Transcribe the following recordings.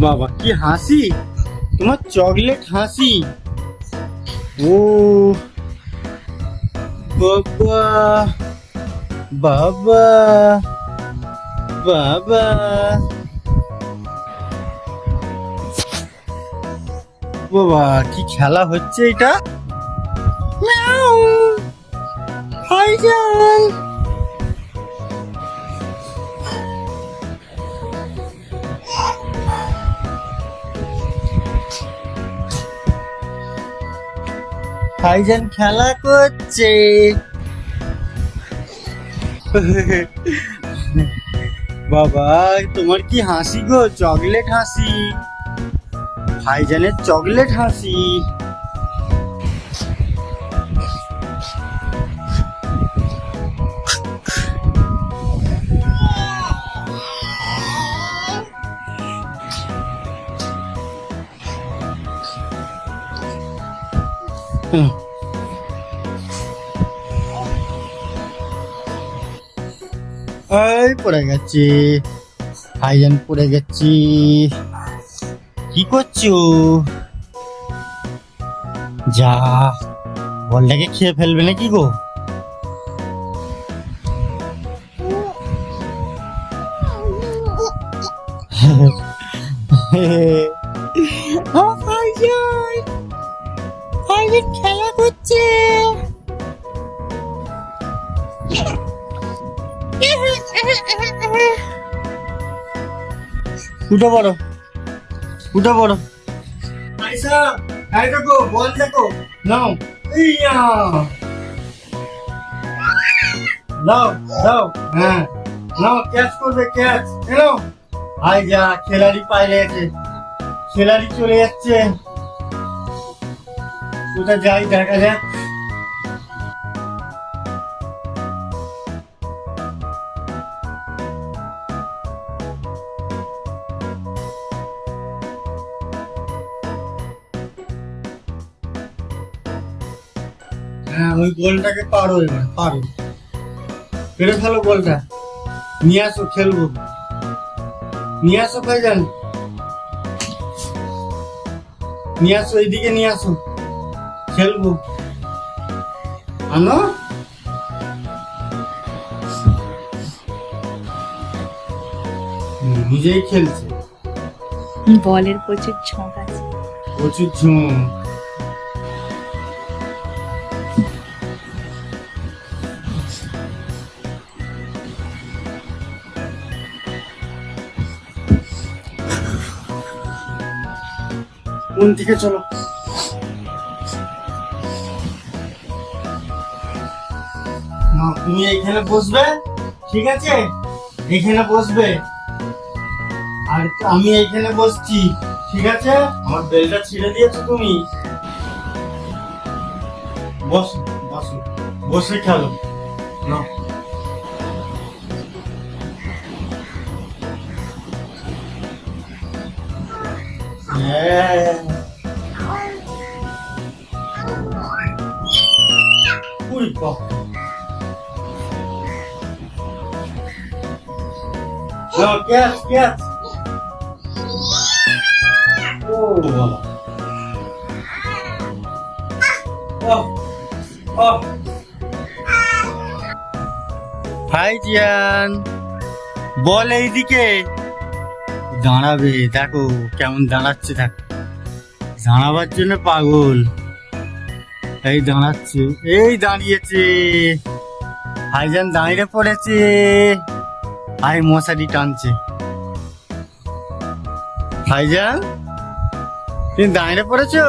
বাবা কি হাসি, তোমার চকলেট হাসি। ও বাবা বাবা বাবা, বাবা কি খেলা হচ্ছে এটা। ভাইজান ভাইজান খেলা করছে। বাবা তোমার কি হাসি গো, চকলেট হাসি, ভাইজানের চকলেট হাসি। এই পড়ে গেছি, ভাইজান পড়ে গেছি। কি করছো? যা বলটাকে খেয়ে ফেলবে নাকি গো? ভাইজান খেলা করছে। উঠে পড়ো, উঠে পড়ো। আইসা এই দেখো, বল দেখো, নাও ইয়া, নাও নাও, হ্যাঁ নাও, ক্যাচ করবে, ক্যাচ এনো। আই যা, খেলাড়ি পাইলে গেছে, খেলাড়ি চলে যাচ্ছে। ওটা যাই, দেখা যাক। হ্যাঁ ওই গোলটাকে পারো, এবার পারো, পেরে ফেলো গোলটা, নিয়ে আসো, খেলবো, নিয়ে আসো ভাইজান, নিয়ে আসো, এইদিকে নিয়ে আসো, খেলবো, আনো। নিজেই খেলছে, বলের প্রচুর ঝোঁক আছে, প্রচুর ঝুম। কোন দিকে চলো, না তুমি এইখানে বসবে, ঠিক আছে, এইখানে বসবে, আর আমি এইখানে বসছি, ঠিক আছে। আমার বেলটা ছিঁড়ে দিয়েছো তুমি, বসো বসো, বসে খেলো না। উই বাবা, না ক্যাচ ক্যাচ, ও বাবা, ভাইজান বল এইদিকে দাঁড়াবে, দেখো কেমন দাঁড়াচ্ছে, দেখো দাঁড়াবার জন্য পাগল, এই দাঁড়াচ্ছে, এই দাঁড়িয়েছে, ভাইজান দাঁড়িয়ে পড়েছে, আই মশারি টানছে। ভাইজান তুমি দাঁড়িয়ে পড়েছো,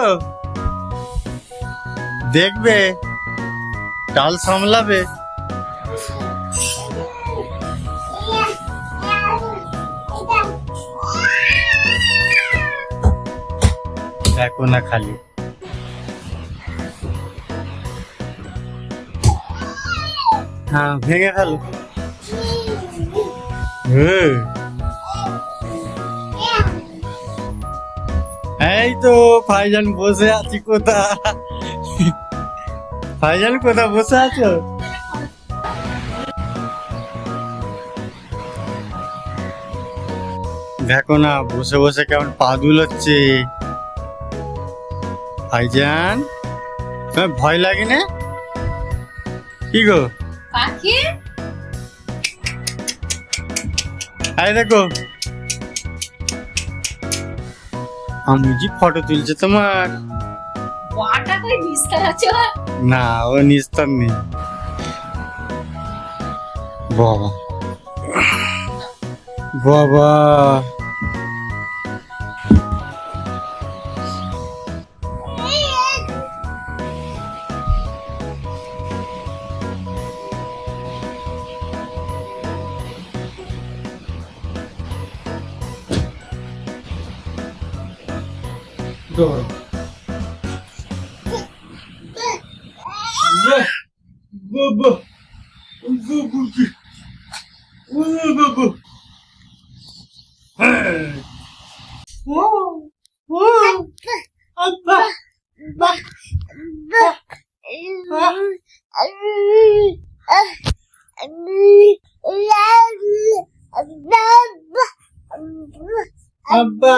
দেখবে টাল সামলাবে। দেখো না খালি, হ্যাঁ ভেঙে ফেলো। এই তো ভাইজান বসে আছি, কোথা ভাইজান কোথা বসে আছো? দেখো না বসে বসে কেমন পা দুলোচ্ছে। ভাইজান তোমার ভয় লাগে না? কি গো পাখি আরে দেখো আমি যে ফটো তুলছে তোমার। ওয়াটা কই নিস্তার আছে? না ও নিস্তার নেই। বাবা বাবা Doğru. Baba. Baba. Abba. Abba. Abba.